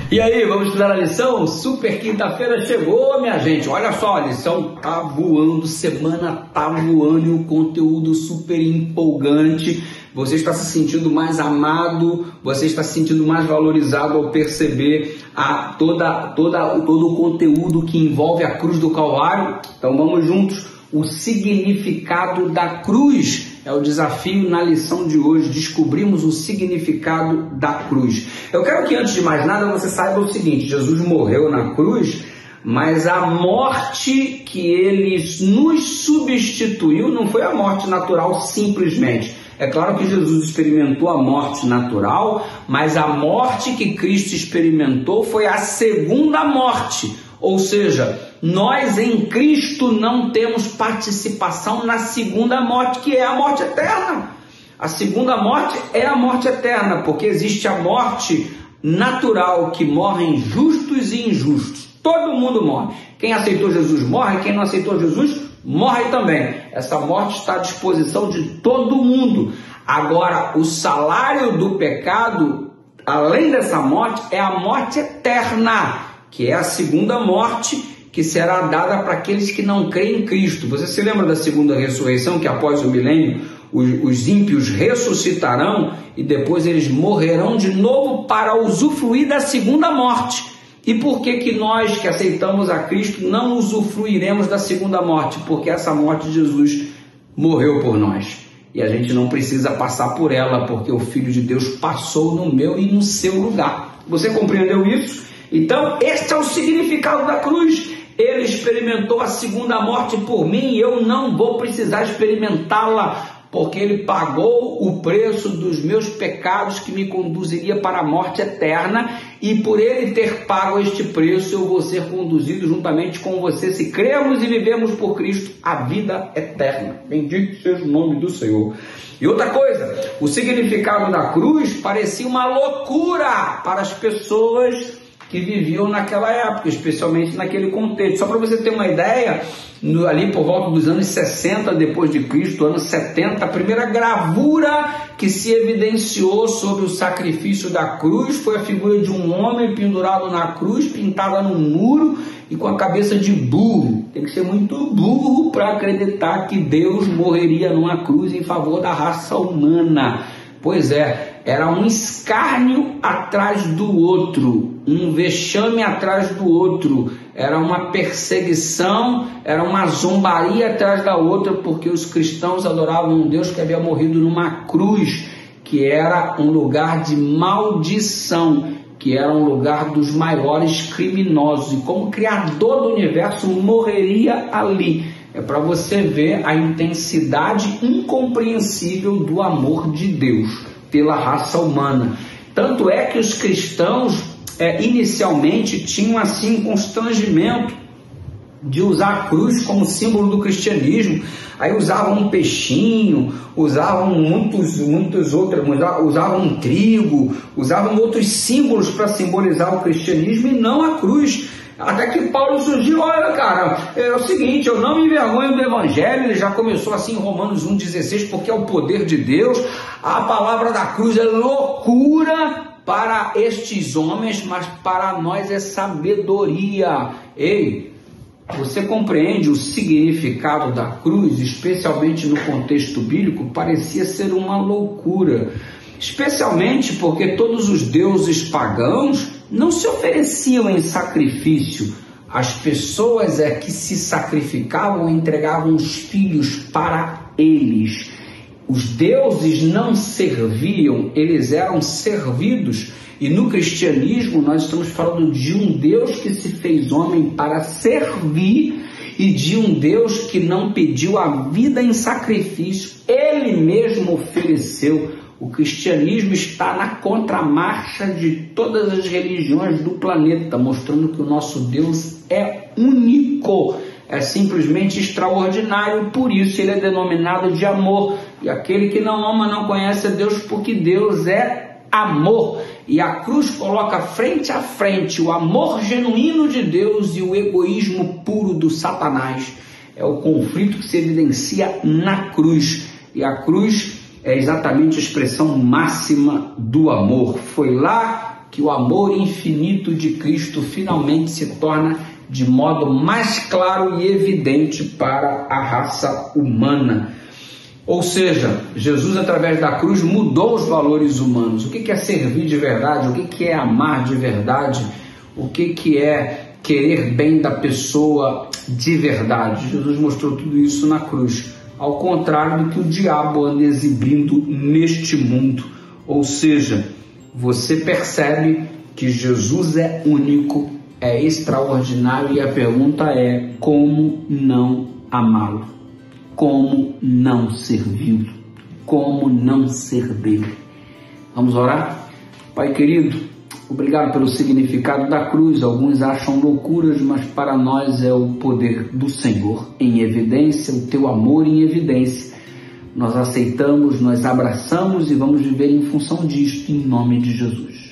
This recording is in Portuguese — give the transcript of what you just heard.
E aí, vamos estudar a lição? Super quinta-feira chegou, minha gente. Olha só, a lição tá voando, semana tá voando e o conteúdo super empolgante. Você está se sentindo mais amado, você está se sentindo mais valorizado ao perceber todo o conteúdo que envolve a cruz do Calvário. Então vamos juntos. O significado da cruz é o desafio na lição de hoje. Descobrimos o significado da cruz. Eu quero que antes de mais nada você saiba o seguinte: Jesus morreu na cruz, mas a morte que ele nos substituiu não foi a morte natural simplesmente. É claro que Jesus experimentou a morte natural, mas a morte que Cristo experimentou foi a segunda morte. Ou seja, nós em Cristo não temos participação na segunda morte, que é a morte eterna. A segunda morte é a morte eterna, porque existe a morte natural, que morrem justos e injustos. Todo mundo morre. Quem aceitou Jesus morre, quem não aceitou Jesus morre também. Essa morte está à disposição de todo mundo. Agora, o salário do pecado, além dessa morte, é a morte eterna, que é a segunda morte, que será dada para aqueles que não creem em Cristo. Você se lembra da segunda ressurreição, que após o milênio, os ímpios ressuscitarão e depois eles morrerão de novo para usufruir da segunda morte. E por que nós que aceitamos a Cristo não usufruiremos da segunda morte? Porque essa morte Jesus morreu por nós. E a gente não precisa passar por ela, porque o Filho de Deus passou no meu e no seu lugar. Você compreendeu isso? Então, este é o significado da cruz. Ele experimentou a segunda morte por mim e eu não vou precisar experimentá-la, porque ele pagou o preço dos meus pecados que me conduziria para a morte eterna, e por ele ter pago este preço eu vou ser conduzido juntamente com você, se cremos e vivemos por Cristo, a vida eterna. Bendito seja o nome do Senhor. E outra coisa, o significado da cruz parecia uma loucura para as pessoas que viviam naquela época, especialmente naquele contexto. Só para você ter uma ideia, ali por volta dos anos 60 depois de Cristo, anos 70, a primeira gravura que se evidenciou sobre o sacrifício da cruz foi a figura de um homem pendurado na cruz, pintada num muro e com a cabeça de burro. Tem que ser muito burro para acreditar que Deus morreria numa cruz em favor da raça humana. Pois é, era um escárnio atrás do outro, um vexame atrás do outro, era uma perseguição, era uma zombaria atrás da outra, porque os cristãos adoravam um Deus que havia morrido numa cruz, que era um lugar de maldição, que era um lugar dos maiores criminosos, e como Criador do universo morreria ali. É para você ver a intensidade incompreensível do amor de Deus pela raça humana. Tanto é que os cristãos inicialmente tinham assim constrangimento de usar a cruz como símbolo do cristianismo. Aí usavam um peixinho, usavam muitos outros, usavam um trigo, usavam outros símbolos para simbolizar o cristianismo e não a cruz. Até que Paulo surgiu: olha, cara, é o seguinte, eu não me envergonho do Evangelho. Ele já começou assim em Romanos 1,16, porque é o poder de Deus. A palavra da cruz é loucura para estes homens, mas para nós é sabedoria. Ei, você compreende o significado da cruz, especialmente no contexto bíblico? Parecia ser uma loucura, especialmente porque todos os deuses pagãos não se ofereciam em sacrifício. As pessoas que se sacrificavam entregavam os filhos para eles. Os deuses não serviam, eles eram servidos. E no cristianismo nós estamos falando de um Deus que se fez homem para servir e de um Deus que não pediu a vida em sacrifício, ele mesmo ofereceu. O cristianismo está na contramarcha de todas as religiões do planeta, mostrando que o nosso Deus é único, é simplesmente extraordinário, por isso ele é denominado de amor. E aquele que não ama não conhece a Deus, porque Deus é amor. E a cruz coloca frente a frente o amor genuíno de Deus e o egoísmo puro do Satanás. É o conflito que se evidencia na cruz. E a cruz é exatamente a expressão máxima do amor. Foi lá que o amor infinito de Cristo finalmente se torna de modo mais claro e evidente para a raça humana. Ou seja, Jesus, através da cruz, mudou os valores humanos. O que é servir de verdade? O que é amar de verdade? O que é querer bem da pessoa de verdade? Jesus mostrou tudo isso na cruz, ao contrário do que o diabo anda exibindo neste mundo. Ou seja, você percebe que Jesus é único, é extraordinário, e a pergunta é: como não amá-lo? Como não servi-lo? Como não ser dele? Vamos orar? Pai querido, obrigado pelo significado da cruz. Alguns acham loucuras, mas para nós é o poder do Senhor em evidência, o teu amor em evidência. Nós aceitamos, nós abraçamos e vamos viver em função disto, em nome de Jesus.